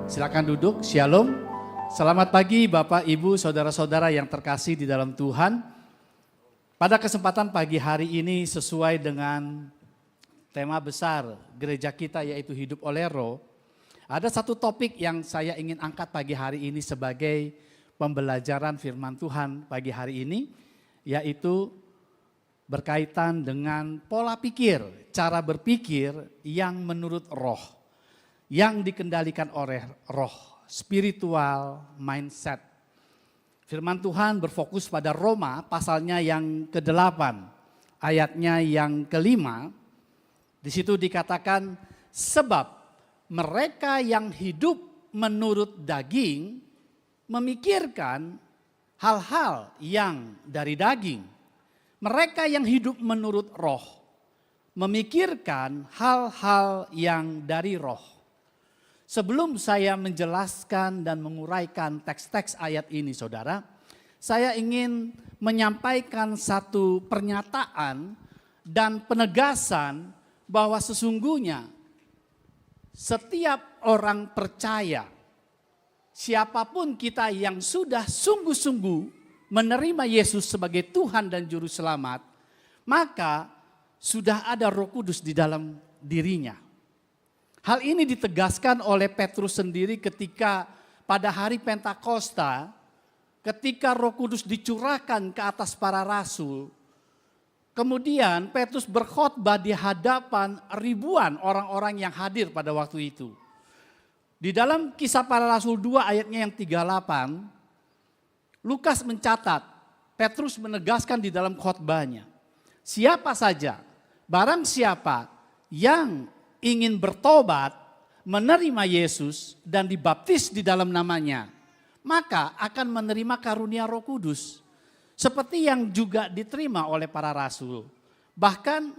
Silakan duduk, Shalom. Selamat pagi Bapak, Ibu, Saudara-saudara yang terkasih di dalam Tuhan. Pada kesempatan pagi hari ini sesuai dengan tema besar gereja kita yaitu hidup oleh Roh. Ada satu topik yang saya ingin angkat pagi hari ini sebagai pembelajaran firman Tuhan pagi hari ini. Yaitu berkaitan dengan pola pikir, cara berpikir yang menurut Roh. Yang dikendalikan oleh roh, spiritual mindset. Firman Tuhan berfokus pada Roma pasalnya yang ke-8, ayatnya yang ke-5. Di situ dikatakan, sebab mereka yang hidup menurut daging memikirkan hal-hal yang dari daging. Mereka yang hidup menurut roh memikirkan hal-hal yang dari roh. Sebelum saya menjelaskan dan menguraikan teks-teks ayat ini saudara, saya ingin menyampaikan satu pernyataan dan penegasan bahwa sesungguhnya setiap orang percaya, siapapun kita yang sudah sungguh-sungguh menerima Yesus sebagai Tuhan dan Juru Selamat, maka sudah ada Roh Kudus di dalam dirinya. Hal ini ditegaskan oleh Petrus sendiri ketika pada hari Pentakosta, ketika Roh Kudus dicurahkan ke atas para rasul. Kemudian Petrus berkhotbah di hadapan ribuan orang-orang yang hadir pada waktu itu. Di dalam Kisah Para Rasul 2 ayatnya yang 38, Lukas mencatat, Petrus menegaskan di dalam khotbahnya, siapa saja, barang siapa yang ingin bertobat, menerima Yesus dan dibaptis di dalam namanya, maka akan menerima karunia Roh Kudus. Seperti yang juga diterima oleh para rasul. Bahkan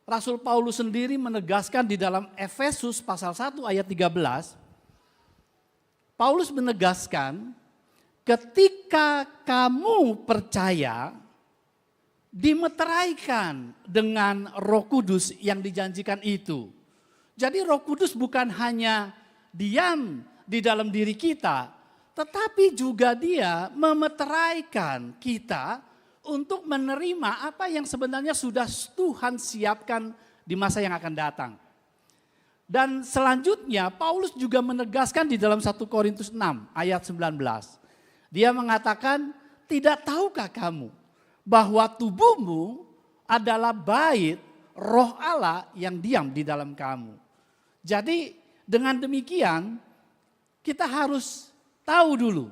Rasul Paulus sendiri menegaskan di dalam Efesus pasal 1 ayat 13, Paulus menegaskan ketika kamu percaya, dimeteraikan dengan Roh Kudus yang dijanjikan itu. Jadi Roh Kudus bukan hanya diam di dalam diri kita, tetapi juga dia memeteraikan kita untuk menerima apa yang sebenarnya sudah Tuhan siapkan di masa yang akan datang. Dan selanjutnya Paulus juga menegaskan di dalam 1 Korintus 6 ayat 19. Dia mengatakan, tidak tahukah kamu bahwa tubuhmu adalah bait Roh Allah yang diam di dalam kamu. Jadi dengan demikian kita harus tahu dulu,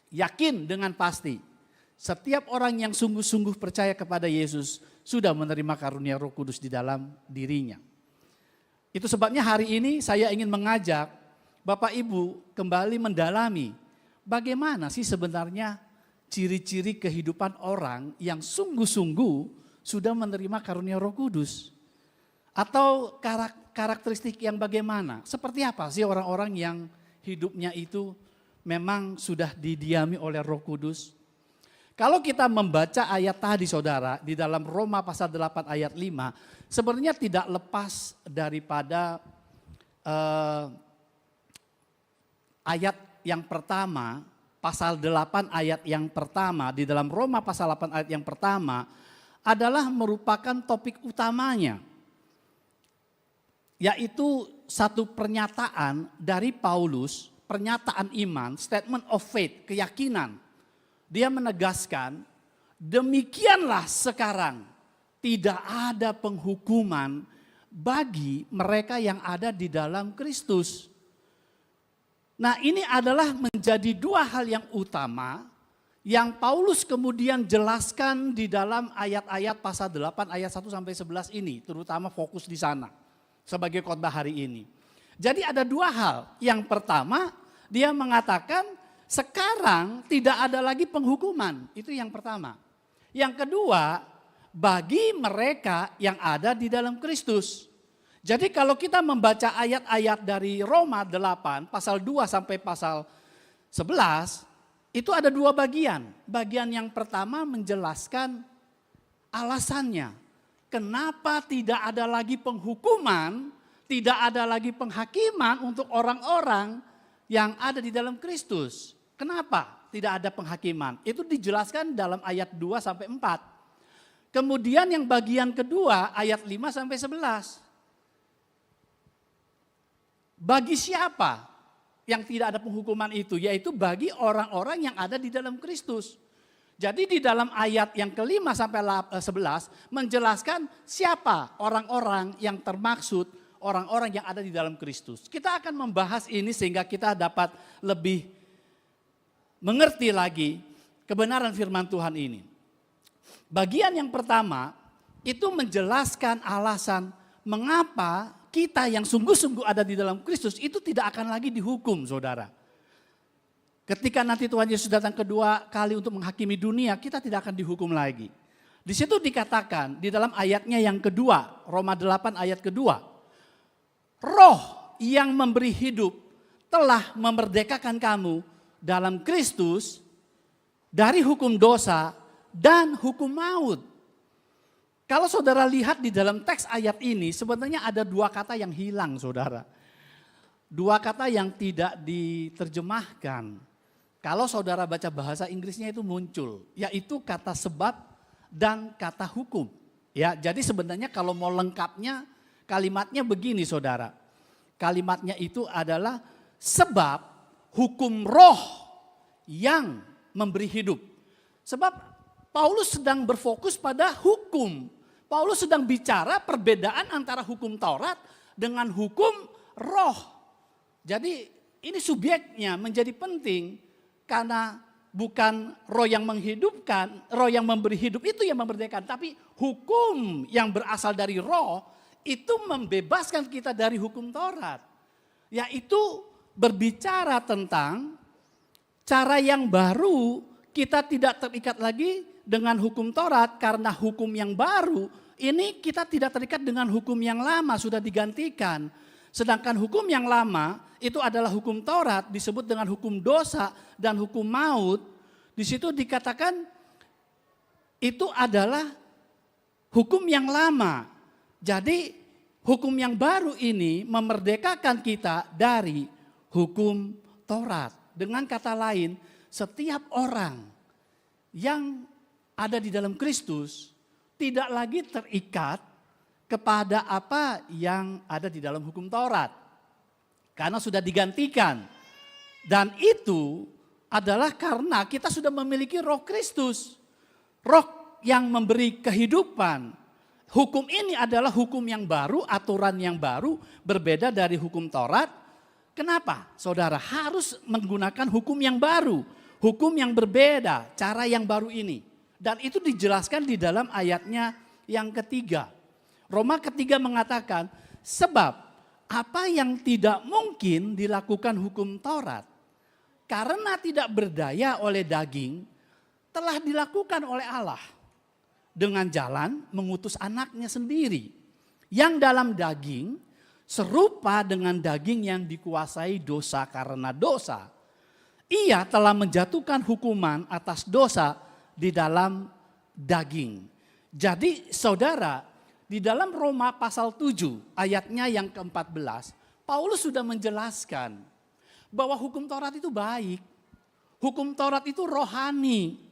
yakin dengan pasti, setiap orang yang sungguh-sungguh percaya kepada Yesus sudah menerima karunia Roh Kudus di dalam dirinya. Itu sebabnya hari ini saya ingin mengajak Bapak Ibu kembali mendalami bagaimana sih sebenarnya ciri-ciri kehidupan orang yang sungguh-sungguh sudah menerima karunia Roh Kudus. Atau karakteristik yang bagaimana? Seperti apa sih orang-orang yang hidupnya itu memang sudah didiami oleh Roh Kudus? Kalau kita membaca ayat tadi saudara, di dalam Roma pasal 8 ayat 5, sebenarnya tidak lepas daripada ayat yang pertama, pasal 8 ayat yang pertama, di dalam Roma pasal 8 ayat yang pertama, adalah merupakan topik utamanya. Yaitu satu pernyataan dari Paulus, pernyataan iman, statement of faith, keyakinan. Dia menegaskan, demikianlah sekarang tidak ada penghukuman bagi mereka yang ada di dalam Kristus. Nah ini adalah menjadi dua hal yang utama yang Paulus kemudian jelaskan di dalam ayat-ayat pasal 8 ayat 1 sampai 11 ini, terutama fokus di sana. Sebagai khotbah hari ini. Jadi ada dua hal. Yang pertama dia mengatakan sekarang tidak ada lagi penghukuman. Itu yang pertama. Yang kedua bagi mereka yang ada di dalam Kristus. Jadi kalau kita membaca ayat-ayat dari Roma 8 pasal 2 sampai pasal 11. Itu ada dua bagian. Bagian yang pertama menjelaskan alasannya. Kenapa tidak ada lagi penghukuman, tidak ada lagi penghakiman untuk orang-orang yang ada di dalam Kristus. Kenapa tidak ada penghakiman? Itu dijelaskan dalam ayat 2 sampai 4. Kemudian yang bagian kedua ayat 5 sampai 11. Bagi siapa yang tidak ada penghukuman itu? Yaitu bagi orang-orang yang ada di dalam Kristus. Jadi di dalam ayat yang kelima sampai 11 menjelaskan siapa orang-orang yang termaksud, orang-orang yang ada di dalam Kristus. Kita akan membahas ini sehingga kita dapat lebih mengerti lagi kebenaran firman Tuhan ini. Bagian yang pertama itu menjelaskan alasan mengapa kita yang sungguh-sungguh ada di dalam Kristus itu tidak akan lagi dihukum, saudara. Ketika nanti Tuhan Yesus datang kedua kali untuk menghakimi dunia, kita tidak akan dihukum lagi. Di situ dikatakan di dalam ayatnya yang kedua, Roma 8 ayat kedua. Roh yang memberi hidup telah memerdekakan kamu dalam Kristus dari hukum dosa dan hukum maut. Kalau saudara lihat di dalam teks ayat ini sebenarnya ada dua kata yang hilang, saudara. Dua kata yang tidak diterjemahkan. Kalau saudara baca bahasa Inggrisnya itu muncul, yaitu kata sebab dan kata hukum. Ya, jadi sebenarnya kalau mau lengkapnya kalimatnya begini, saudara. Kalimatnya itu adalah sebab hukum roh yang memberi hidup. Sebab Paulus sedang berfokus pada hukum. Paulus sedang bicara perbedaan antara hukum Taurat dengan hukum roh. Jadi ini subjeknya menjadi penting karena bukan roh yang menghidupkan, roh yang memberi hidup itu yang memerdekakan. Tapi hukum yang berasal dari roh itu membebaskan kita dari hukum Taurat. Yaitu berbicara tentang cara yang baru, kita tidak terikat lagi dengan hukum Taurat karena hukum yang baru ini kita tidak terikat dengan hukum yang lama sudah digantikan. Sedangkan hukum yang lama itu adalah hukum Taurat disebut dengan hukum dosa dan hukum maut. Di situ dikatakan itu adalah hukum yang lama. Jadi hukum yang baru ini memerdekakan kita dari hukum Taurat. Dengan kata lain, setiap orang yang ada di dalam Kristus tidak lagi terikat kepada apa yang ada di dalam hukum Taurat. Karena sudah digantikan. Dan itu adalah karena kita sudah memiliki roh Kristus. Roh yang memberi kehidupan. Hukum ini adalah hukum yang baru, aturan yang baru, berbeda dari hukum Taurat. Kenapa? Saudara harus menggunakan hukum yang baru. Hukum yang berbeda, cara yang baru ini. Dan itu dijelaskan di dalam ayatnya yang ketiga. Roma ketiga mengatakan, sebab apa yang tidak mungkin dilakukan hukum Taurat, karena tidak berdaya oleh daging, telah dilakukan oleh Allah. Dengan jalan mengutus anaknya sendiri, yang dalam daging serupa dengan daging yang dikuasai dosa karena dosa. Ia telah menjatuhkan hukuman atas dosa di dalam daging. Jadi saudara, di dalam Roma pasal 7 ayatnya yang ke-14, Paulus sudah menjelaskan bahwa hukum Taurat itu baik. Hukum Taurat itu rohani.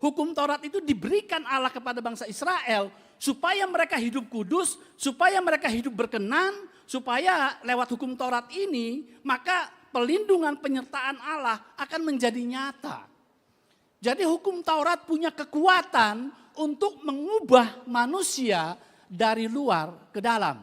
Hukum Taurat itu diberikan Allah kepada bangsa Israel supaya mereka hidup kudus, supaya mereka hidup berkenan, supaya lewat hukum Taurat ini maka pelindungan penyertaan Allah akan menjadi nyata. Jadi hukum Taurat punya kekuatan untuk mengubah manusia dari luar ke dalam.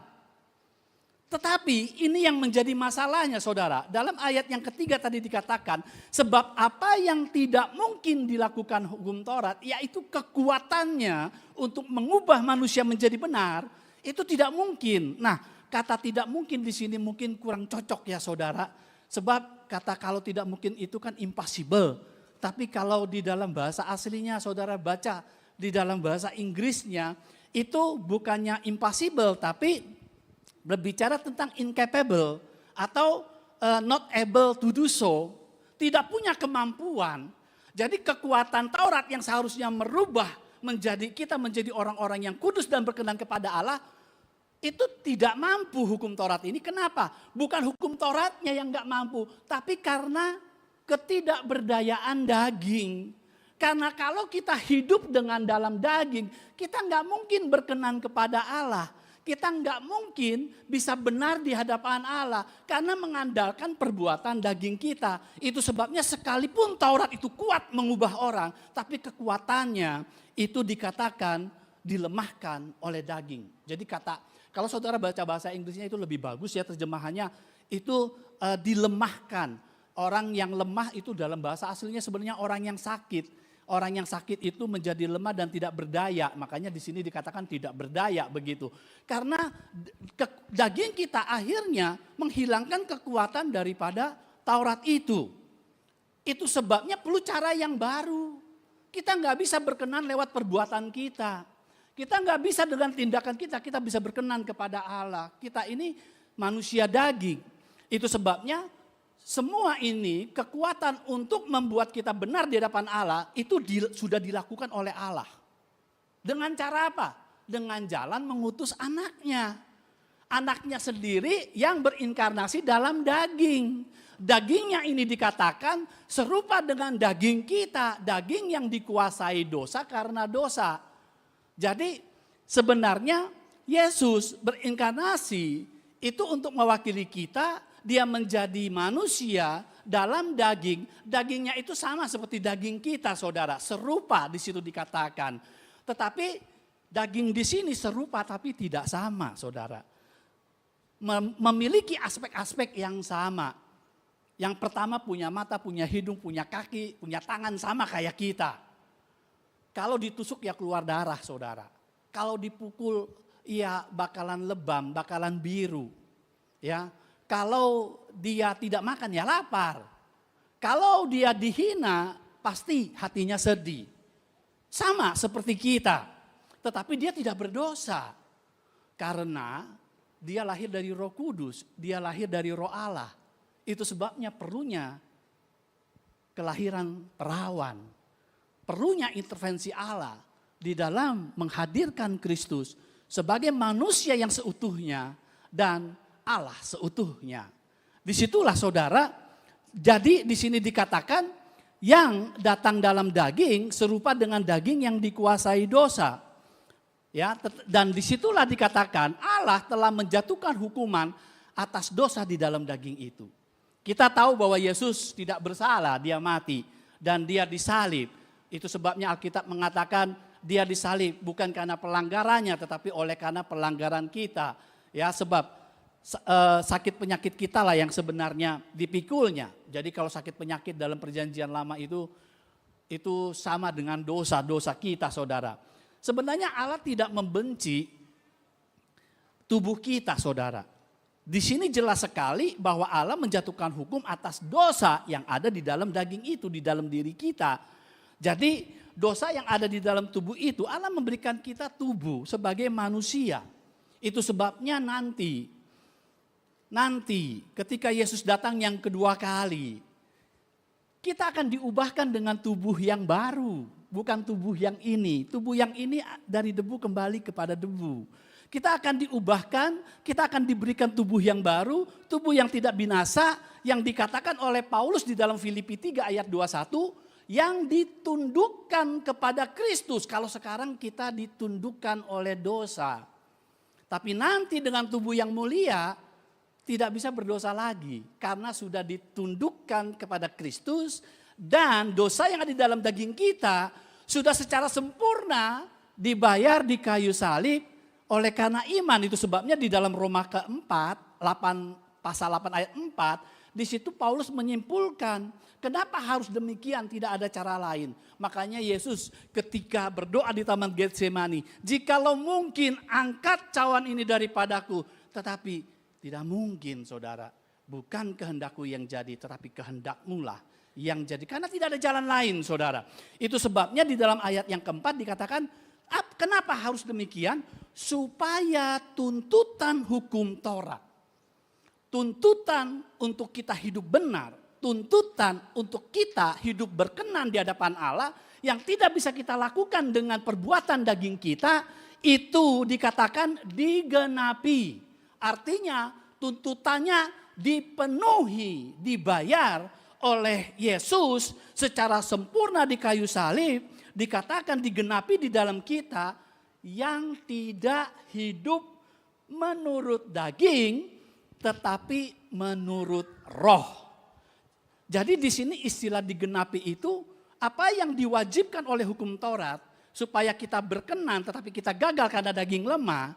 Tetapi ini yang menjadi masalahnya, saudara. Dalam ayat yang ketiga tadi dikatakan, sebab apa yang tidak mungkin dilakukan hukum Taurat, yaitu kekuatannya untuk mengubah manusia menjadi benar, itu tidak mungkin. Nah, kata tidak mungkin di sini mungkin kurang cocok ya, saudara. Sebab kata kalau tidak mungkin itu kan impossible. Tapi kalau di dalam bahasa aslinya saudara baca di dalam bahasa Inggrisnya itu bukannya impossible tapi berbicara tentang incapable atau not able to do so. Tidak punya kemampuan. Jadi kekuatan Taurat yang seharusnya merubah kita menjadi orang-orang yang kudus dan berkenan kepada Allah itu tidak mampu hukum Taurat ini. Kenapa? Bukan hukum Tauratnya yang nggak mampu, tapi karena ketidakberdayaan daging. Karena kalau kita hidup dengan dalam daging, kita nggak mungkin berkenan kepada Allah. Kita nggak mungkin bisa benar di hadapan Allah karena mengandalkan perbuatan daging kita. Itu sebabnya sekalipun Taurat itu kuat mengubah orang, tapi kekuatannya itu dikatakan dilemahkan oleh daging. Jadi kalau saudara baca bahasa Inggrisnya itu lebih bagus ya terjemahannya, itu dilemahkan. Orang yang lemah itu dalam bahasa aslinya sebenarnya orang yang sakit. Orang yang sakit itu menjadi lemah dan tidak berdaya. Makanya di sini dikatakan tidak berdaya begitu. Karena daging kita akhirnya menghilangkan kekuatan daripada Taurat itu. Itu sebabnya perlu cara yang baru. Kita nggak bisa berkenan lewat perbuatan kita. Kita nggak bisa dengan tindakan kita bisa berkenan kepada Allah. Kita ini manusia daging. Itu sebabnya semua ini kekuatan untuk membuat kita benar di hadapan Allah itu sudah dilakukan oleh Allah. Dengan cara apa? Dengan jalan mengutus anaknya. Anaknya sendiri yang berinkarnasi dalam daging. Dagingnya ini dikatakan serupa dengan daging kita. Daging yang dikuasai dosa karena dosa. Jadi sebenarnya Yesus berinkarnasi itu untuk mewakili kita. Dia menjadi manusia dalam daging. Dagingnya itu sama seperti daging kita saudara. Serupa di situ dikatakan. Tetapi daging di sini serupa tapi tidak sama saudara. Memiliki aspek-aspek yang sama. Yang pertama punya mata, punya hidung, punya kaki, punya tangan sama kayak kita. Kalau ditusuk ya keluar darah saudara. Kalau dipukul ya bakalan lebam, bakalan biru. Ya. Kalau dia tidak makan ya lapar. Kalau dia dihina pasti hatinya sedih. Sama seperti kita. Tetapi dia tidak berdosa. Karena dia lahir dari Roh Kudus. Dia lahir dari Roh Allah. Itu sebabnya perlunya kelahiran perawan. Perlunya intervensi Allah di dalam menghadirkan Kristus sebagai manusia yang seutuhnya dan Allah seutuhnya. Disitulah saudara, jadi di sini dikatakan yang datang dalam daging serupa dengan daging yang dikuasai dosa. Ya, dan disitulah dikatakan Allah telah menjatuhkan hukuman atas dosa di dalam daging itu. Kita tahu bahwa Yesus tidak bersalah, dia mati dan dia disalib. Itu sebabnya Alkitab mengatakan dia disalib bukan karena pelanggarannya tetapi oleh karena pelanggaran kita. Ya, sebab sakit penyakit kita lah yang sebenarnya dipikulnya. Jadi kalau sakit penyakit dalam perjanjian lama itu sama dengan dosa-dosa kita saudara. Sebenarnya Allah tidak membenci tubuh kita saudara. Di sini jelas sekali bahwa Allah menjatuhkan hukum atas dosa yang ada di dalam daging itu, di dalam diri kita. Jadi dosa yang ada di dalam tubuh itu Allah memberikan kita tubuh sebagai manusia. Itu sebabnya nanti ketika Yesus datang yang kedua kali, kita akan diubahkan dengan tubuh yang baru. Bukan tubuh yang ini. Tubuh yang ini dari debu kembali kepada debu. Kita akan diubahkan, kita akan diberikan tubuh yang baru, tubuh yang tidak binasa, yang dikatakan oleh Paulus di dalam Filipi 3 ayat 21, yang ditundukkan kepada Kristus. Kalau sekarang kita ditundukkan oleh dosa. Tapi nanti dengan tubuh yang mulia, tidak bisa berdosa lagi karena sudah ditundukkan kepada Kristus dan dosa yang ada di dalam daging kita sudah secara sempurna dibayar di kayu salib oleh karena iman. Itu sebabnya di dalam Roma keempat, pasal 8 ayat 4, di situ Paulus menyimpulkan kenapa harus demikian, tidak ada cara lain. Makanya Yesus ketika berdoa di Taman Getsemani, jikalau mungkin angkat cawan ini daripadaku, tetapi tidak mungkin saudara, bukan kehendakku yang jadi tetapi kehendakmu lah yang jadi. Karena tidak ada jalan lain saudara. Itu sebabnya di dalam ayat yang keempat dikatakan, kenapa harus demikian? Supaya tuntutan hukum Taurat, tuntutan untuk kita hidup benar, tuntutan untuk kita hidup berkenan di hadapan Allah yang tidak bisa kita lakukan dengan perbuatan daging kita, itu dikatakan digenapi. Artinya tuntutannya dipenuhi, dibayar oleh Yesus secara sempurna di kayu salib. Dikatakan digenapi di dalam kita yang tidak hidup menurut daging tetapi menurut roh. Jadi di sini istilah digenapi itu apa yang diwajibkan oleh hukum Taurat supaya kita berkenan tetapi kita gagal karena daging lemah,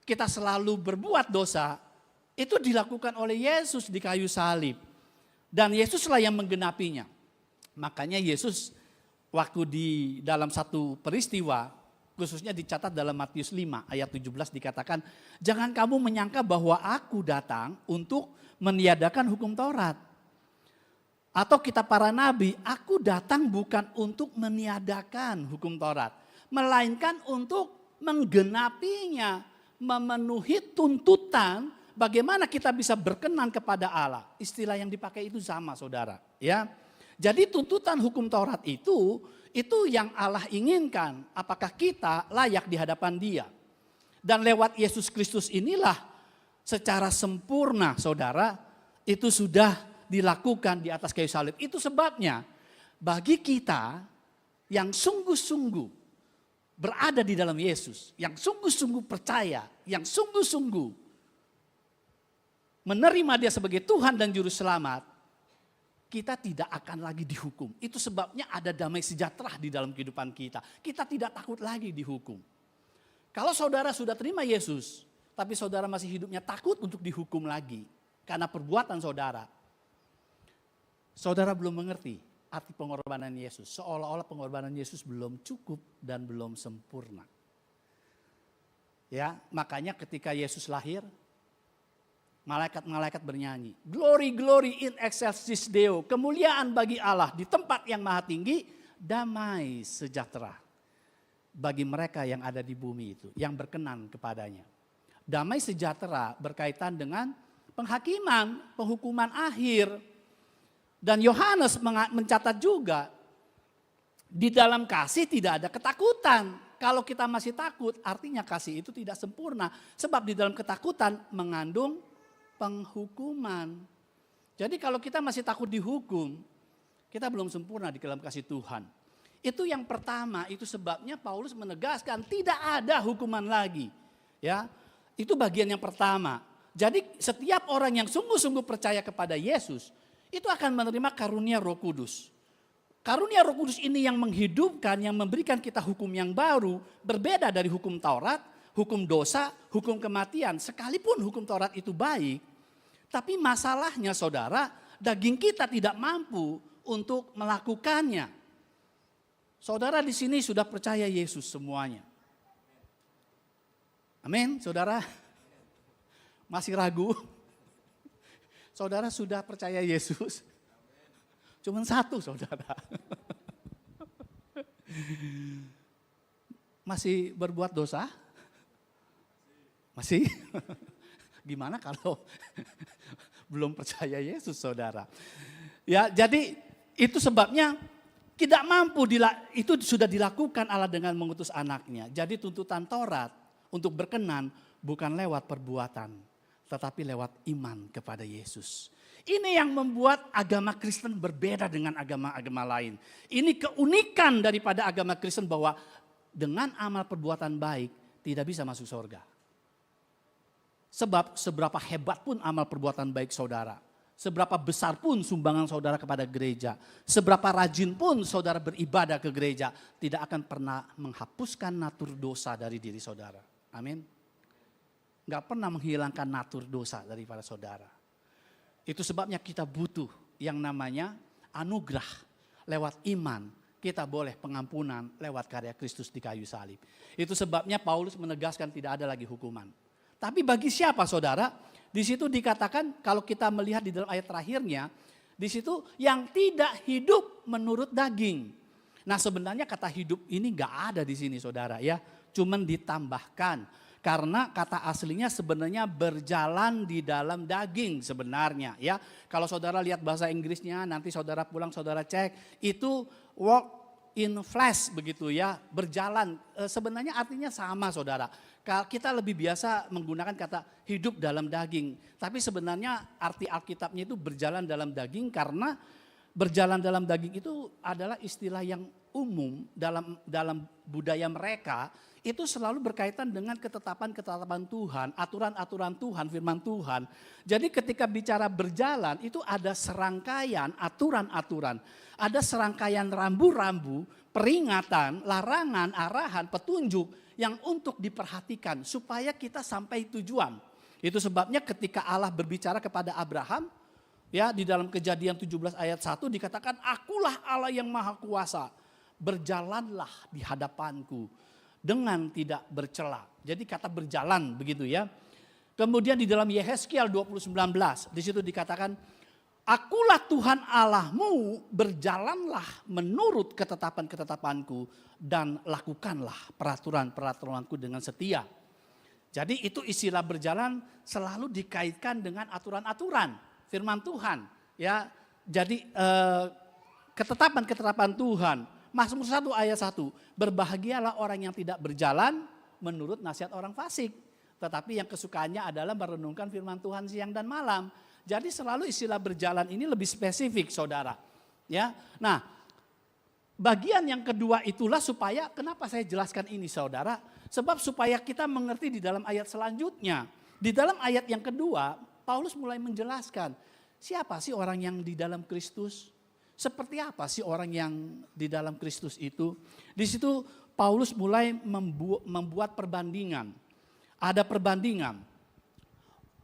kita selalu berbuat dosa, itu dilakukan oleh Yesus di kayu salib. Dan Yesuslah yang menggenapinya. Makanya Yesus waktu di dalam satu peristiwa, khususnya dicatat dalam Matius 5 ayat 17 dikatakan, jangan kamu menyangka bahwa aku datang untuk meniadakan hukum Taurat. Atau kita para nabi, aku datang bukan untuk meniadakan hukum Taurat. Melainkan untuk menggenapinya, memenuhi tuntutan bagaimana kita bisa berkenan kepada Allah. Istilah yang dipakai itu sama saudara. Ya. Jadi tuntutan hukum Taurat itu yang Allah inginkan. Apakah kita layak di hadapan Dia. Dan lewat Yesus Kristus inilah secara sempurna saudara itu sudah dilakukan di atas kayu salib. Itu sebabnya bagi kita yang sungguh-sungguh berada di dalam Yesus, yang sungguh-sungguh percaya, yang sungguh-sungguh menerima Dia sebagai Tuhan dan Juru Selamat, kita tidak akan lagi dihukum. Itu sebabnya ada damai sejahtera di dalam kehidupan kita. Kita tidak takut lagi dihukum. Kalau saudara sudah terima Yesus, tapi saudara masih hidupnya takut untuk dihukum lagi karena perbuatan saudara, saudara belum mengerti arti pengorbanan Yesus. Seolah-olah pengorbanan Yesus belum cukup dan belum sempurna. Ya, makanya ketika Yesus lahir, malaikat-malaikat bernyanyi, glory, glory in excelsis Deo, kemuliaan bagi Allah di tempat yang maha tinggi, damai sejahtera bagi mereka yang ada di bumi itu, yang berkenan kepadanya. Damai sejahtera berkaitan dengan penghakiman, penghukuman akhir. Dan Yohanes mencatat juga, di dalam kasih tidak ada ketakutan. Kalau kita masih takut, artinya kasih itu tidak sempurna. Sebab di dalam ketakutan mengandung penghukuman. Jadi kalau kita masih takut dihukum, kita belum sempurna di dalam kasih Tuhan. Itu yang pertama, itu sebabnya Paulus menegaskan tidak ada hukuman lagi. Ya, itu bagian yang pertama. Jadi setiap orang yang sungguh-sungguh percaya kepada Yesus, itu akan menerima karunia Roh Kudus. Karunia Roh Kudus ini yang menghidupkan, yang memberikan kita hukum yang baru, berbeda dari hukum Taurat, hukum dosa, hukum kematian. Sekalipun hukum Taurat itu baik, tapi masalahnya saudara, daging kita tidak mampu untuk melakukannya. Saudara di sini sudah percaya Yesus semuanya. Amin, saudara. Masih ragu? Saudara sudah percaya Yesus? Cuman satu saudara. Masih berbuat dosa? Masih? Gimana kalau belum percaya Yesus saudara? Ya, jadi itu sebabnya tidak mampu, itu sudah dilakukan Allah dengan mengutus anaknya. Jadi tuntutan Taurat untuk berkenan bukan lewat perbuatan, tetapi lewat iman kepada Yesus. Ini yang membuat agama Kristen berbeda dengan agama-agama lain. Ini keunikan daripada agama Kristen bahwa dengan amal perbuatan baik tidak bisa masuk surga. Sebab seberapa hebat pun amal perbuatan baik saudara, seberapa besar pun sumbangan saudara kepada gereja, seberapa rajin pun saudara beribadah ke gereja, tidak akan pernah menghapuskan natur dosa dari diri saudara. Amin. Gak pernah menghilangkan natur dosa daripada saudara. Itu sebabnya kita butuh yang namanya anugerah. Lewat iman kita boleh pengampunan lewat karya Kristus di kayu salib. Itu sebabnya Paulus menegaskan tidak ada lagi hukuman. Tapi bagi siapa saudara? Di situ dikatakan kalau kita melihat di dalam ayat terakhirnya, di situ yang tidak hidup menurut daging. Nah sebenarnya kata hidup ini gak ada di sini saudara ya. Cuman ditambahkan. Karena kata aslinya sebenarnya berjalan di dalam daging sebenarnya ya. Kalau saudara lihat bahasa Inggrisnya, nanti saudara pulang saudara cek, itu walk in flesh begitu ya, berjalan. Sebenarnya artinya sama saudara. Kita lebih biasa menggunakan kata hidup dalam daging. Tapi sebenarnya arti Alkitabnya itu berjalan dalam daging, karena berjalan dalam daging itu adalah istilah yang umum dalam budaya mereka. Itu selalu berkaitan dengan ketetapan-ketetapan Tuhan, aturan-aturan Tuhan, firman Tuhan. Jadi ketika bicara berjalan itu ada serangkaian aturan-aturan. Ada serangkaian rambu-rambu, peringatan, larangan, arahan, petunjuk yang untuk diperhatikan supaya kita sampai tujuan. Itu sebabnya ketika Allah berbicara kepada Abraham, ya di dalam Kejadian 17 ayat 1 dikatakan, akulah Allah yang maha kuasa, berjalanlah di hadapanku dengan tidak bercela. Jadi kata berjalan begitu ya. Kemudian di dalam Yehezkiel 20:19 di situ dikatakan, akulah Tuhan Allahmu, berjalanlah menurut ketetapan-ketetapanku dan lakukanlah peraturan-peraturanku dengan setia. Jadi itu istilah berjalan selalu dikaitkan dengan aturan-aturan firman Tuhan. Ya, jadi ketetapan-ketetapan Tuhan. Mazmur 1 ayat 1, berbahagialah orang yang tidak berjalan menurut nasihat orang fasik, tetapi yang kesukaannya adalah merenungkan firman Tuhan siang dan malam. Jadi selalu istilah berjalan ini lebih spesifik saudara. Ya, nah bagian yang kedua itulah supaya, kenapa saya jelaskan ini saudara? Sebab supaya kita mengerti di dalam ayat selanjutnya. Di dalam ayat yang kedua, Paulus mulai menjelaskan siapa sih orang yang di dalam Kristus? Seperti apa sih orang yang di dalam Kristus itu? Di situ Paulus mulai membuat perbandingan. Ada perbandingan.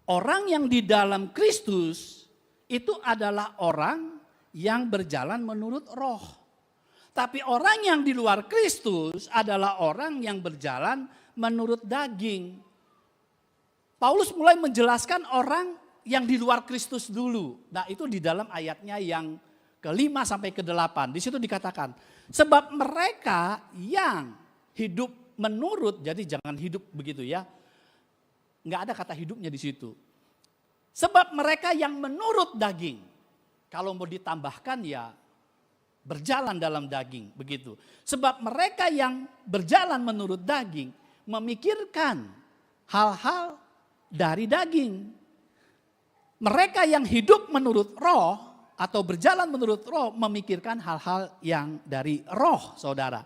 Orang yang di dalam Kristus itu adalah orang yang berjalan menurut roh. Tapi orang yang di luar Kristus adalah orang yang berjalan menurut daging. Paulus mulai menjelaskan orang yang di luar Kristus dulu. Nah itu di dalam ayatnya yang ke-5 sampai ke-8. Di situ dikatakan, sebab mereka yang hidup menurut, jadi jangan hidup begitu ya. Enggak ada kata hidupnya di situ. Sebab mereka yang menurut daging. Kalau mau ditambahkan ya berjalan dalam daging begitu. Sebab mereka yang berjalan menurut daging memikirkan hal-hal dari daging. Mereka yang hidup menurut roh atau berjalan menurut roh memikirkan hal-hal yang dari roh, saudara.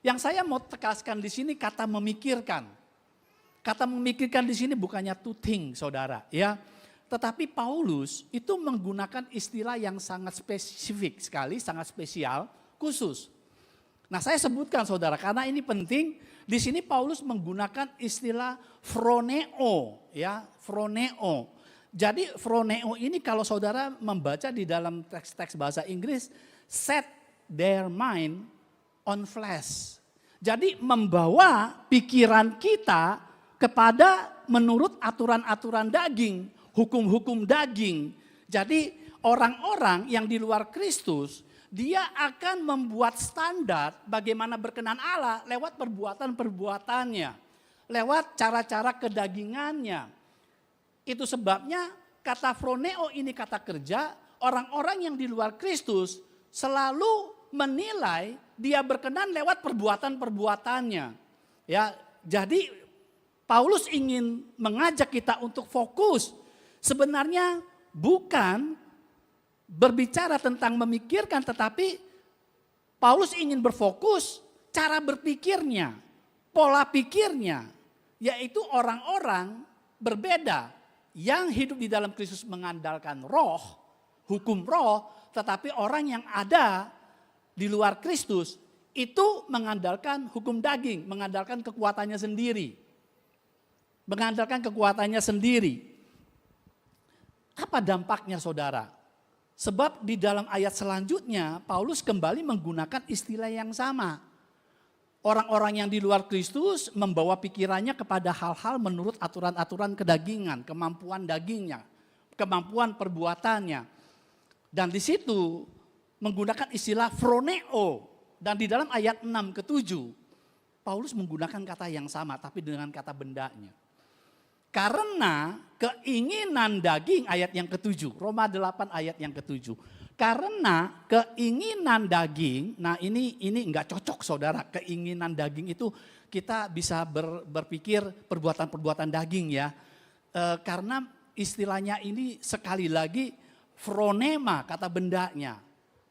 Yang saya mau tegaskan di sini kata memikirkan. Kata memikirkan di sini bukannya to think, saudara, ya. Tetapi Paulus itu menggunakan istilah yang sangat spesifik sekali, sangat spesial, khusus. Nah, saya sebutkan saudara karena ini penting. Di sini Paulus menggunakan istilah phroneo, ya, phroneo. Jadi phroneo ini kalau saudara membaca di dalam teks-teks bahasa Inggris, set their mind on flesh. Jadi membawa pikiran kita kepada menurut aturan-aturan daging, hukum-hukum daging. Jadi orang-orang yang di luar Kristus, dia akan membuat standar bagaimana berkenan Allah lewat perbuatan-perbuatannya, lewat cara-cara kedagingannya. Itu sebabnya kata phroneo ini kata kerja, orang-orang yang di luar Kristus selalu menilai dia berkenan lewat perbuatan-perbuatannya. Ya, jadi Paulus ingin mengajak kita untuk fokus. Sebenarnya bukan berbicara tentang memikirkan, tetapi Paulus ingin berfokus cara berpikirnya, pola pikirnya, yaitu orang-orang berbeda yang hidup di dalam Kristus mengandalkan roh, hukum roh, tetapi orang yang ada di luar Kristus itu mengandalkan hukum daging, mengandalkan kekuatannya sendiri. Mengandalkan kekuatannya sendiri. Apa dampaknya saudara? Sebab di dalam ayat selanjutnya Paulus kembali menggunakan istilah yang sama. Orang-orang yang di luar Kristus membawa pikirannya kepada hal-hal menurut aturan-aturan kedagingan, kemampuan dagingnya, kemampuan perbuatannya. Dan di situ menggunakan istilah phroneo. Dan di dalam ayat 6 ke 7, Paulus menggunakan kata yang sama tapi dengan kata bendanya. Karena keinginan daging ayat yang ke-7, Roma 8 ayat yang ke-7. Karena keinginan daging, nah ini enggak cocok saudara, keinginan daging itu kita bisa berpikir perbuatan-perbuatan daging ya. Karena istilahnya ini sekali lagi phronema kata bendanya.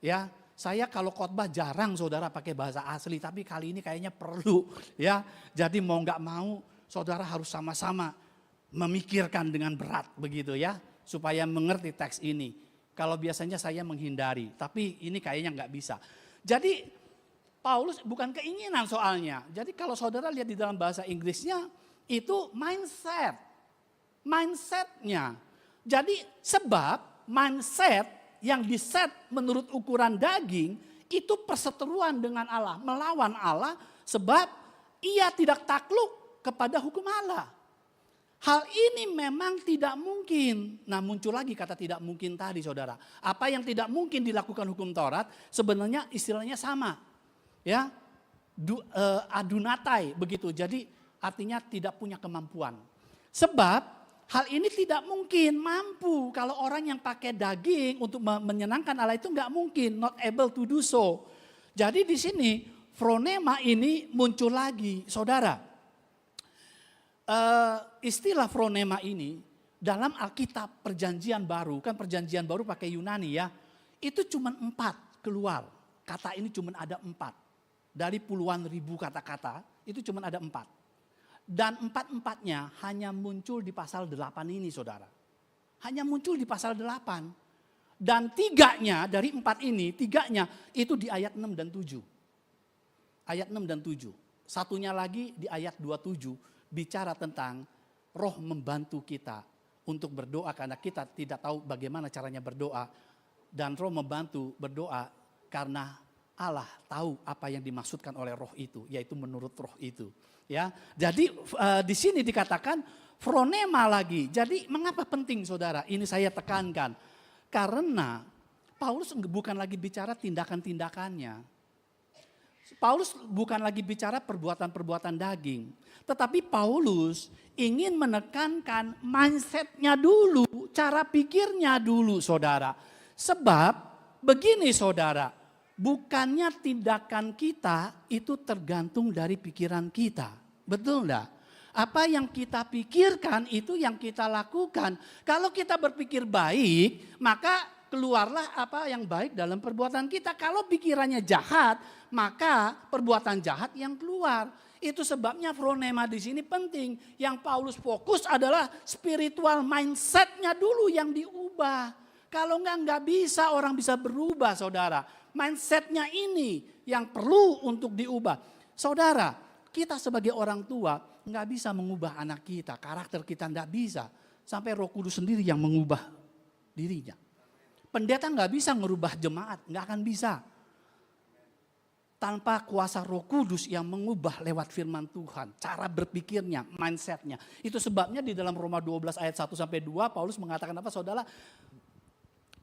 Ya, saya kalau khotbah jarang saudara pakai bahasa asli, tapi kali ini kayaknya perlu ya. Jadi mau nggak mau saudara harus sama-sama memikirkan dengan berat begitu ya, supaya mengerti teks ini. Kalau biasanya saya menghindari, tapi ini kayaknya nggak bisa. Jadi Paulus bukan keinginan soalnya. Jadi kalau saudara lihat di dalam bahasa Inggrisnya itu mindsetnya. Jadi sebab mindset yang diset menurut ukuran daging itu perseteruan dengan Allah, melawan Allah sebab ia tidak takluk kepada hukum Allah. Hal ini memang tidak mungkin. Nah muncul lagi kata tidak mungkin tadi saudara. Apa yang tidak mungkin dilakukan hukum Taurat sebenarnya istilahnya sama. Ya, adunatai begitu. Jadi artinya tidak punya kemampuan. Sebab hal ini tidak mungkin mampu kalau orang yang pakai daging untuk menyenangkan Allah itu nggak mungkin. Not able to do so. Jadi di sini phronema ini muncul lagi saudara. Istilah phronema ini dalam Alkitab perjanjian baru, kan perjanjian baru pakai Yunani ya, itu cuma 4 keluar. Kata ini cuma ada 4. Dari puluhan ribu kata-kata itu cuma ada 4. Dan 4-4-nya hanya muncul di pasal 8 ini saudara. Hanya muncul di pasal 8. Dan 3-nya dari 4 ini, 3-nya itu di ayat 6 dan 7. Ayat 6 dan 7. Satunya lagi di ayat 27. Bicara tentang roh membantu kita untuk berdoa karena kita tidak tahu bagaimana caranya berdoa. Dan roh membantu berdoa karena Allah tahu apa yang dimaksudkan oleh roh itu, yaitu menurut roh itu. Ya, jadi di sini dikatakan phronema lagi. Jadi mengapa penting saudara? Ini saya tekankan. Karena Paulus bukan lagi bicara tindakan-tindakannya. Paulus bukan lagi bicara perbuatan-perbuatan daging. Tetapi Paulus ingin menekankan mindsetnya dulu, cara pikirnya dulu saudara. Sebab begini saudara, bukannya tindakan kita itu tergantung dari pikiran kita. Betul enggak? Apa yang kita pikirkan itu yang kita lakukan. Kalau kita berpikir baik, maka keluarlah apa yang baik dalam perbuatan kita. Kalau pikirannya jahat, maka perbuatan jahat yang keluar. Itu sebabnya phronema di sini penting. Yang Paulus fokus adalah spiritual mindsetnya dulu yang diubah. Kalau nggak bisa orang bisa berubah saudara. Mindsetnya ini yang perlu untuk diubah. Saudara, kita sebagai orang tua nggak bisa mengubah anak kita. Karakter kita nggak bisa. Sampai Roh Kudus sendiri yang mengubah dirinya. Pendeta nggak bisa merubah jemaat, nggak akan bisa. Tanpa kuasa Roh Kudus yang mengubah lewat firman Tuhan, cara berpikirnya, mindsetnya. Itu sebabnya di dalam Roma 12 ayat 1-2 Paulus mengatakan apa saudara?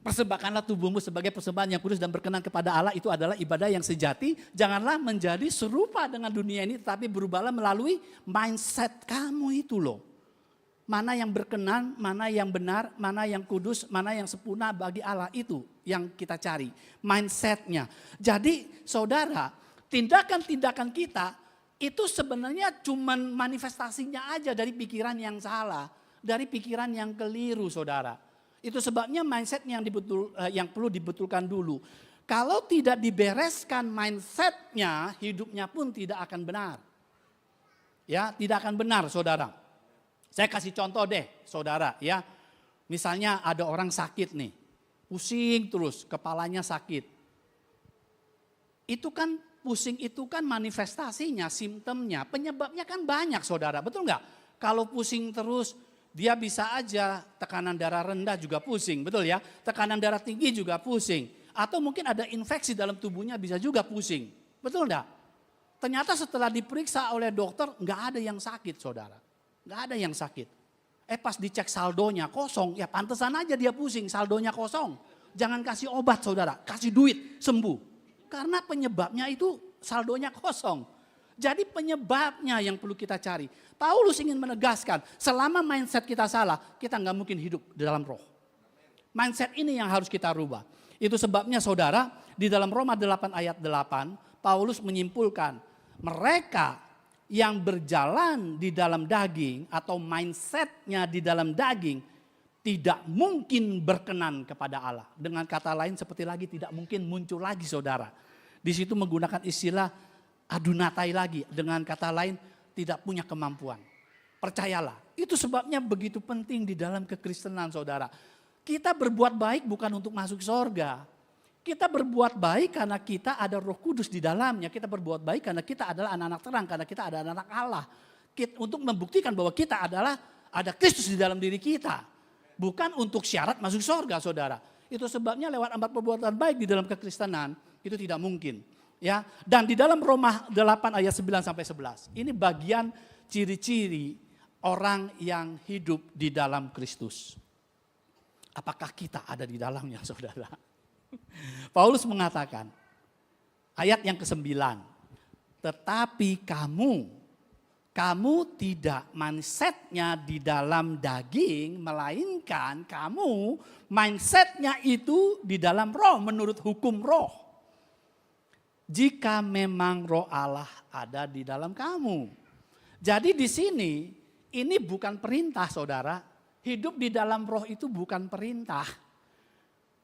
Persembahkanlah tubuhmu sebagai persembahan yang kudus dan berkenan kepada Allah, itu adalah ibadah yang sejati. Janganlah menjadi serupa dengan dunia ini, tetapi berubahlah melalui mindset kamu itu loh. Mana yang berkenan, mana yang benar, mana yang kudus, mana yang sempurna bagi Allah, itu yang kita cari. Mindsetnya. Jadi saudara, tindakan-tindakan kita itu sebenarnya cuman manifestasinya aja dari pikiran yang salah. Dari pikiran yang keliru saudara. Itu sebabnya mindset yang perlu dibetulkan dulu. Kalau tidak dibereskan mindsetnya, hidupnya pun tidak akan benar. Ya, tidak akan benar saudara. Saya kasih contoh deh saudara ya. Misalnya ada orang sakit nih. Pusing terus, kepalanya sakit. Itu kan pusing itu kan manifestasinya, simptomnya, penyebabnya kan banyak saudara. Betul nggak? Kalau pusing terus dia bisa aja tekanan darah rendah juga pusing, betul ya? Tekanan darah tinggi juga pusing. Atau mungkin ada infeksi dalam tubuhnya bisa juga pusing. Betul nggak? Ternyata setelah diperiksa oleh dokter nggak ada yang sakit saudara. Nggak ada yang sakit. Pas dicek saldonya kosong, ya pantesan aja dia pusing, saldonya kosong. Jangan kasih obat saudara, kasih duit, sembuh. Karena penyebabnya itu saldonya kosong. Jadi penyebabnya yang perlu kita cari. Paulus ingin menegaskan, selama mindset kita salah, kita nggak mungkin hidup di dalam roh. Mindset ini yang harus kita rubah. Itu sebabnya saudara, di dalam Roma 8 ayat 8, Paulus menyimpulkan mereka yang berjalan di dalam daging atau mindsetnya di dalam daging tidak mungkin berkenan kepada Allah. Dengan kata lain seperti lagi tidak mungkin muncul lagi saudara. Di situ menggunakan istilah adunatai lagi. Dengan kata lain tidak punya kemampuan. Percayalah, itu sebabnya begitu penting di dalam kekristenan saudara. Kita berbuat baik bukan untuk masuk surga. Kita berbuat baik karena kita ada Roh Kudus di dalamnya. Kita berbuat baik karena kita adalah anak-anak terang, karena kita ada anak Allah. Untuk membuktikan bahwa kita adalah ada Kristus di dalam diri kita. Bukan untuk syarat masuk surga saudara. Itu sebabnya lewat amal perbuatan baik di dalam kekristenan itu tidak mungkin. Ya, dan di dalam Roma 8 ayat 9 sampai 11. Ini bagian ciri-ciri orang yang hidup di dalam Kristus. Apakah kita ada di dalamnya saudara? Paulus mengatakan, ayat yang ke-9. Tetapi kamu tidak mindsetnya di dalam daging, melainkan kamu mindsetnya itu di dalam roh menurut hukum roh. Jika memang roh Allah ada di dalam kamu. Jadi di sini ini bukan perintah saudara. Hidup di dalam roh itu bukan perintah.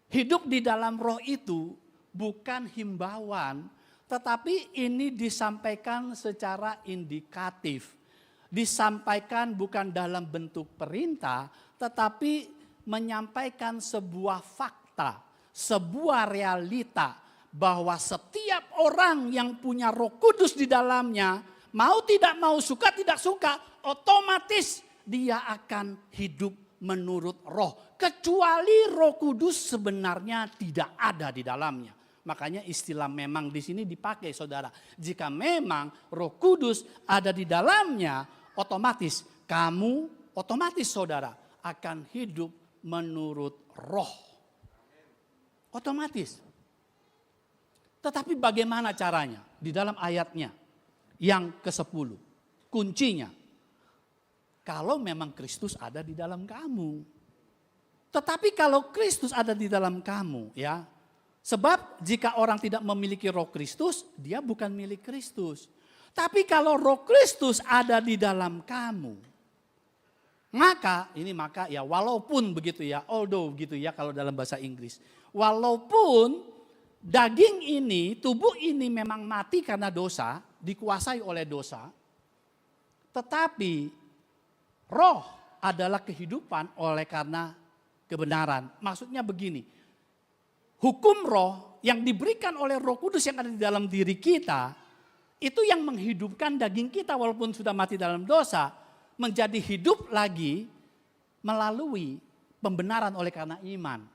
Hidup di dalam roh itu bukan himbauan. Tetapi ini disampaikan secara indikatif. Disampaikan bukan dalam bentuk perintah. Tetapi menyampaikan sebuah fakta. Sebuah realita. Bahwa setiap orang yang punya Roh Kudus di dalamnya. Mau tidak mau, suka tidak suka. Otomatis dia akan hidup menurut roh. Kecuali Roh Kudus sebenarnya tidak ada di dalamnya. Makanya istilah memang di sini dipakai saudara. Jika memang Roh Kudus ada di dalamnya, otomatis saudara akan hidup menurut roh. Otomatis. Tetapi bagaimana caranya? Di dalam ayatnya yang ke-10. Kuncinya. Kalau memang Kristus ada di dalam kamu. Tetapi kalau Kristus ada di dalam kamu ya. Sebab jika orang tidak memiliki roh Kristus, dia bukan milik Kristus. Tapi kalau roh Kristus ada di dalam kamu. Maka ya walaupun begitu ya, although gitu ya kalau dalam bahasa Inggris. Walaupun daging ini, tubuh ini memang mati karena dosa, dikuasai oleh dosa. Tetapi roh adalah kehidupan oleh karena kebenaran. Maksudnya begini, hukum roh yang diberikan oleh Roh Kudus yang ada di dalam diri kita, itu yang menghidupkan daging kita walaupun sudah mati dalam dosa, menjadi hidup lagi melalui pembenaran oleh karena iman.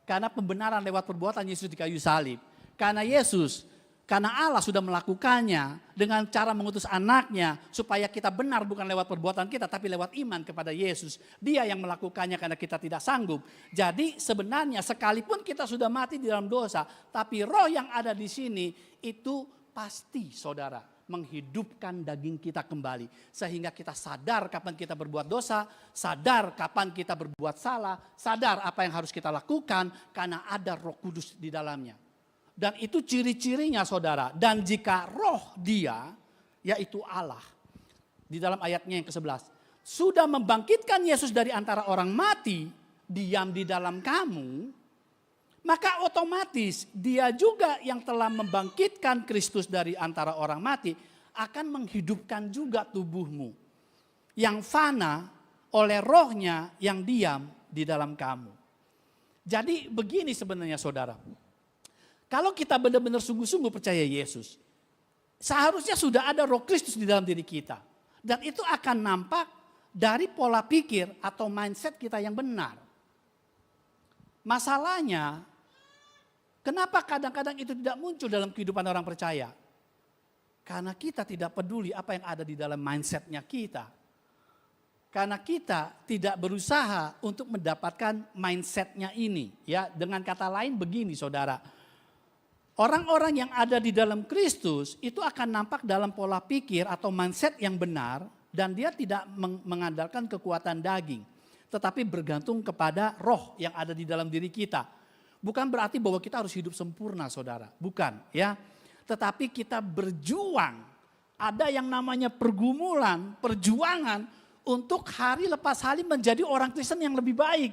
Karena pembenaran lewat perbuatan Yesus di kayu salib. Karena Allah sudah melakukannya dengan cara mengutus anaknya supaya kita benar bukan lewat perbuatan kita tapi lewat iman kepada Yesus. Dia yang melakukannya karena kita tidak sanggup. Jadi sebenarnya sekalipun kita sudah mati di dalam dosa, tapi roh yang ada di sini itu pasti saudara menghidupkan daging kita kembali. Sehingga kita sadar kapan kita berbuat dosa, sadar kapan kita berbuat salah, sadar apa yang harus kita lakukan karena ada Roh Kudus di dalamnya. Dan itu ciri-cirinya saudara. Dan jika roh dia, yaitu Allah. Di dalam ayatnya yang ke-11. Sudah membangkitkan Yesus dari antara orang mati, diam di dalam kamu. Maka otomatis dia juga yang telah membangkitkan Kristus dari antara orang mati. Akan menghidupkan juga tubuhmu. Yang fana oleh rohnya yang diam di dalam kamu. Jadi begini sebenarnya saudara. Kalau kita benar-benar sungguh-sungguh percaya Yesus, seharusnya sudah ada roh Kristus di dalam diri kita. Dan itu akan nampak dari pola pikir atau mindset kita yang benar. Masalahnya, kenapa kadang-kadang itu tidak muncul dalam kehidupan orang percaya? Karena kita tidak peduli apa yang ada di dalam mindsetnya kita. Karena kita tidak berusaha untuk mendapatkan mindsetnya ini. Ya, dengan kata lain begini saudara. Orang-orang yang ada di dalam Kristus itu akan nampak dalam pola pikir atau mindset yang benar dan dia tidak mengandalkan kekuatan daging. Tetapi bergantung kepada roh yang ada di dalam diri kita. Bukan berarti bahwa kita harus hidup sempurna, saudara. Bukan, ya. Tetapi kita berjuang. Ada yang namanya pergumulan, perjuangan untuk hari lepas hari menjadi orang Kristen yang lebih baik.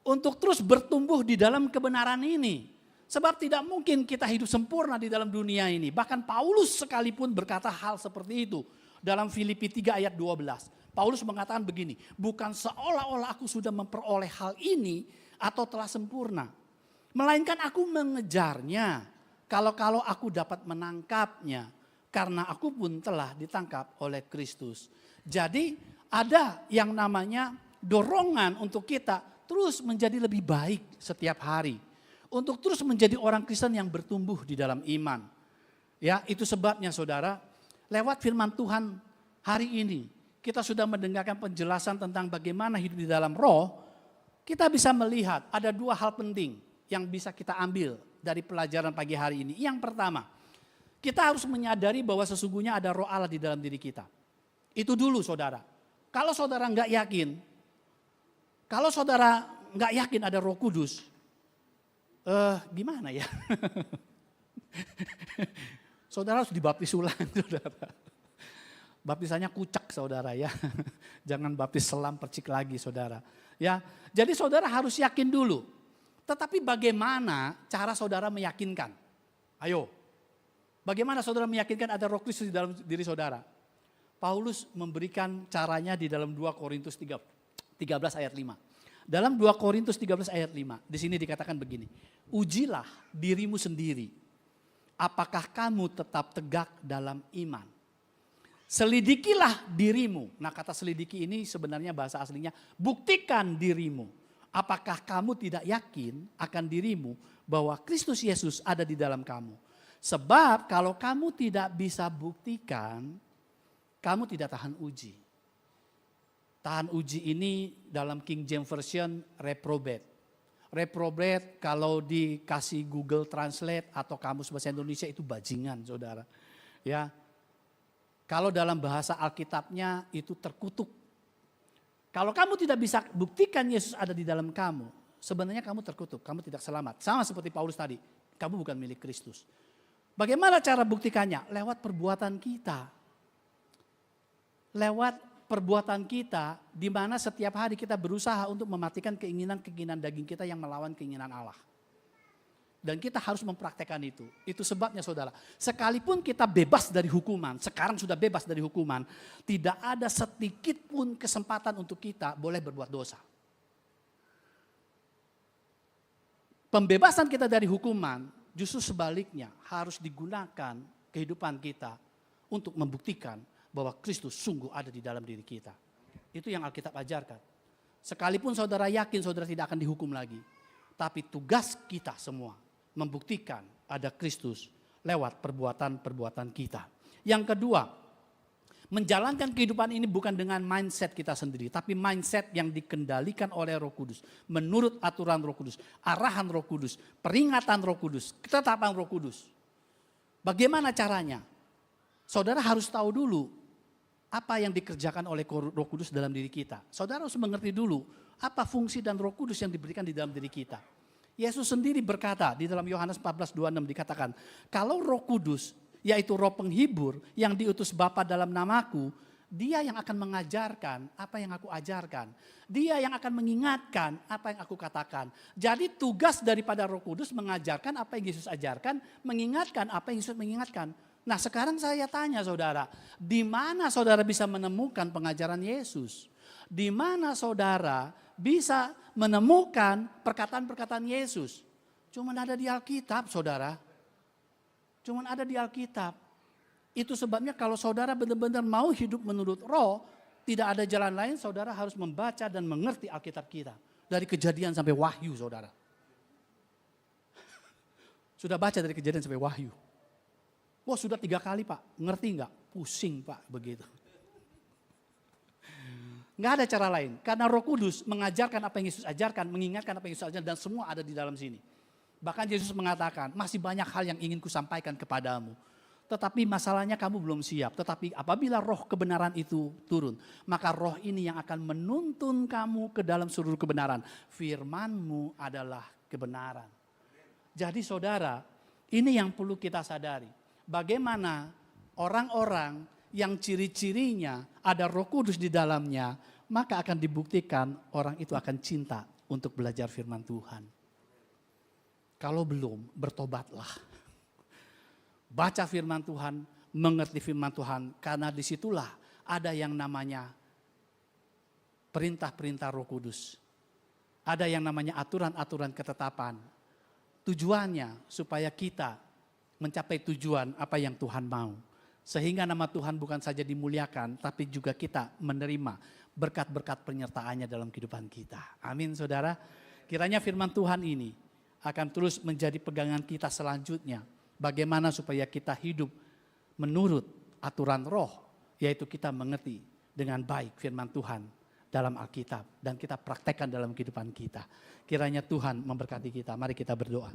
Untuk terus bertumbuh di dalam kebenaran ini. Sebab tidak mungkin kita hidup sempurna di dalam dunia ini. Bahkan Paulus sekalipun berkata hal seperti itu. Dalam Filipi 3 ayat 12. Paulus mengatakan begini, bukan seolah-olah aku sudah memperoleh hal ini atau telah sempurna. Melainkan aku mengejarnya, kalau aku dapat menangkapnya, karena aku pun telah ditangkap oleh Kristus. Jadi ada yang namanya dorongan untuk kita terus menjadi lebih baik setiap hari. Untuk terus menjadi orang Kristen yang bertumbuh di dalam iman. Ya, itu sebabnya saudara, lewat firman Tuhan hari ini, kita sudah mendengarkan penjelasan tentang bagaimana hidup di dalam roh, kita bisa melihat ada dua hal penting yang bisa kita ambil dari pelajaran pagi hari ini. Yang pertama, kita harus menyadari bahwa sesungguhnya ada roh Allah di dalam diri kita. Itu dulu saudara. Kalau saudara nggak yakin ada Roh Kudus, gimana ya? Saudara harus dibaptis ulang, saudara. Baptisannya kucak, saudara ya. Jangan baptis selam percik lagi, saudara. Ya, jadi saudara harus yakin dulu. Tetapi bagaimana cara saudara meyakinkan? Ayo, bagaimana saudara meyakinkan ada Roh Kristus di dalam diri saudara? Paulus memberikan caranya di dalam 2 Korintus 13 ayat 5. Dalam 2 Korintus 13 ayat 5, di sini dikatakan begini. Ujilah dirimu sendiri, apakah kamu tetap tegak dalam iman. Selidikilah dirimu. Nah, kata selidiki ini sebenarnya bahasa aslinya buktikan dirimu. Apakah kamu tidak yakin akan dirimu bahwa Kristus Yesus ada di dalam kamu. Sebab kalau kamu tidak bisa buktikan, kamu tidak tahan uji. Tahan uji ini dalam King James Version reprobate. Reprobate kalau dikasih Google Translate atau kamus bahasa Indonesia itu bajingan, saudara. Ya, kalau dalam bahasa Alkitabnya itu terkutuk. Kalau kamu tidak bisa buktikan Yesus ada di dalam kamu, sebenarnya kamu terkutuk, kamu tidak selamat. Sama seperti Paulus tadi, kamu bukan milik Kristus. Bagaimana cara buktikannya? Lewat perbuatan kita. Lewat perbuatan kita, di mana setiap hari kita berusaha untuk mematikan keinginan-keinginan daging kita yang melawan keinginan Allah. Dan kita harus mempraktekkan itu. Itu sebabnya saudara, sekalipun kita bebas dari hukuman, sekarang sudah bebas dari hukuman, tidak ada sedikit pun kesempatan untuk kita boleh berbuat dosa. Pembebasan kita dari hukuman justru sebaliknya harus digunakan kehidupan kita untuk membuktikan bahwa Kristus sungguh ada di dalam diri kita. Itu yang Alkitab ajarkan. Sekalipun saudara yakin saudara tidak akan dihukum lagi, tapi tugas kita semua membuktikan ada Kristus lewat perbuatan-perbuatan kita. Yang kedua, menjalankan kehidupan ini bukan dengan mindset kita sendiri, tapi mindset yang dikendalikan oleh Roh Kudus. Menurut aturan Roh Kudus, arahan Roh Kudus, peringatan Roh Kudus, ketetapan Roh Kudus. Bagaimana caranya? Saudara harus tahu dulu apa yang dikerjakan oleh Roh Kudus dalam diri kita. Saudara harus mengerti dulu apa fungsi dan Roh Kudus yang diberikan di dalam diri kita. Yesus sendiri berkata di dalam Yohanes 14:26 dikatakan, kalau Roh Kudus yaitu Roh penghibur yang diutus Bapa dalam namaku, Dia yang akan mengajarkan apa yang aku ajarkan. Dia yang akan mengingatkan apa yang aku katakan. Jadi tugas daripada Roh Kudus mengajarkan apa yang Yesus ajarkan, mengingatkan apa yang Yesus mengingatkan. Nah, sekarang saya tanya saudara, di mana saudara bisa menemukan pengajaran Yesus? Di mana saudara bisa menemukan perkataan-perkataan Yesus? Cuman ada di Alkitab, saudara. Cuman ada di Alkitab. Itu sebabnya kalau saudara benar-benar mau hidup menurut Roh, tidak ada jalan lain, saudara harus membaca dan mengerti Alkitab kita. Dari Kejadian sampai Wahyu, saudara. Sudah baca dari Kejadian sampai Wahyu. Wah, sudah 3 kali Pak, ngerti enggak? Pusing Pak, begitu. Enggak ada cara lain, karena Roh Kudus mengajarkan apa yang Yesus ajarkan, mengingatkan apa yang Yesus ajarkan, dan semua ada di dalam sini. Bahkan Yesus mengatakan, masih banyak hal yang ingin kusampaikan kepadamu. Tetapi masalahnya kamu belum siap. Tetapi apabila roh kebenaran itu turun, maka roh ini yang akan menuntun kamu ke dalam seluruh kebenaran. Firman-Mu adalah kebenaran. Jadi saudara, ini yang perlu kita sadari. Bagaimana orang-orang yang ciri-cirinya ada Roh Kudus di dalamnya, maka akan dibuktikan orang itu akan cinta untuk belajar firman Tuhan. Kalau belum, bertobatlah. Baca firman Tuhan, mengerti firman Tuhan, karena disitulah ada yang namanya perintah-perintah Roh Kudus. Ada yang namanya aturan-aturan ketetapan. Tujuannya supaya kita mencapai tujuan apa yang Tuhan mau. Sehingga nama Tuhan bukan saja dimuliakan, tapi juga kita menerima berkat-berkat penyertaannya dalam kehidupan kita. Amin saudara. Kiranya firman Tuhan ini akan terus menjadi pegangan kita selanjutnya. Bagaimana supaya kita hidup menurut aturan roh, yaitu kita mengerti dengan baik firman Tuhan dalam Alkitab. Dan kita praktekkan dalam kehidupan kita. Kiranya Tuhan memberkati kita. Mari kita berdoa.